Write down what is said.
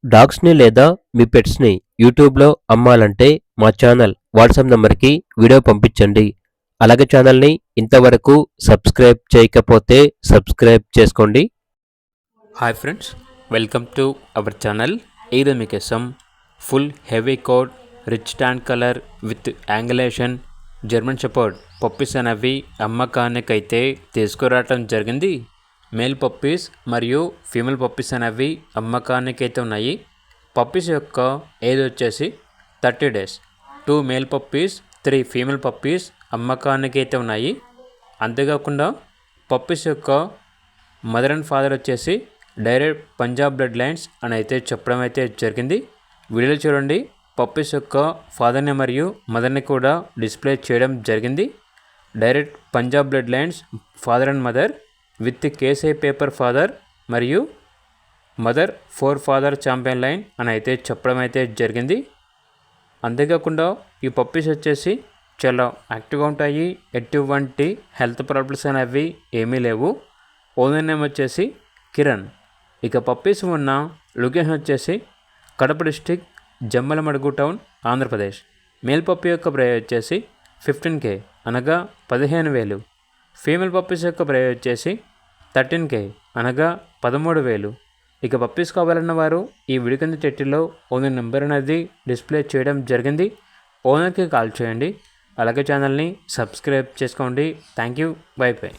డాగ్స్‌ని లేదా మీ పెట్స్‌ని యూట్యూబ్‌లో అమ్మాలంటే మా ఛానల్ వాట్సాప్ నంబర్‌కి వీడియో పంపించండి. అలాగే ఛానల్‌ని ఇంతవరకు సబ్స్క్రైబ్ చేయకపోతే సబ్స్క్రైబ్ చేసుకోండి. Hi friends, welcome to our channel. ఈరోజు మీకోసం full heavy coat rich tan colour with angulation German shepherd puppies అనేవి అమ్మకానికైతే తీసుకురావటం జరిగింది. మేల్ పప్పీస్ మరియు ఫీమేల్ పప్పీస్ అనేవి అమ్మకానికైతే ఉన్నాయి. పప్పీస్ యొక్క ఏజ్ వచ్చేసి 30 days. 2 male puppies 3 female puppies అమ్మకానికైతే ఉన్నాయి. అంతేకాకుండా పప్పీస్ యొక్క మదర్ అండ్ ఫాదర్ వచ్చేసి డైరెక్ట్ పంజాబ్ బ్లడ్ లైన్స్ అని అయితే చెప్పడం అయితే జరిగింది. వీడియోలో చూడండి, పప్పీస్ యొక్క ఫాదర్ని మరియు మదర్ని కూడా డిస్ప్లే చేయడం జరిగింది. Direct Punjab blood lines father and mother with KC paper father మరియు మదర్ 4 ఫాదర్ ఛాంపియన్ లైన్ అని అయితే చెప్పడం అయితే జరిగింది. అంతేకాకుండా ఈ పప్పీస్ వచ్చేసి చాలా యాక్టివ్గా ఉంటాయి. ఎటువంటి హెల్త్ ప్రాబ్లమ్స్ అనేవి ఏమీ లేవు. ఓనర్ నేమ్ వచ్చేసి కిరణ్. ఇక పప్పీస్ ఉన్న లొకేషన్ వచ్చేసి Kadapa district Jammalamadugu town, Andhra Pradesh. Male puppy యొక్క ప్రైస్ వచ్చేసి 15K అనగా 15,000. ఫీమేల్ పప్పీస్ యొక్క ప్రైస్ వచ్చేసి 13K అనగా 13,000. ఇక పప్పీస్ కావాలన్న వారు ఈ వీడియో కింద టైటిల్లో ఓనర్ నెంబర్ అనేది డిస్ప్లే చేయడం జరిగింది. ఓనర్కి కాల్ చేయండి. అలాగే ఛానల్ని సబ్స్క్రైబ్ చేసుకోండి. Thank you. By by.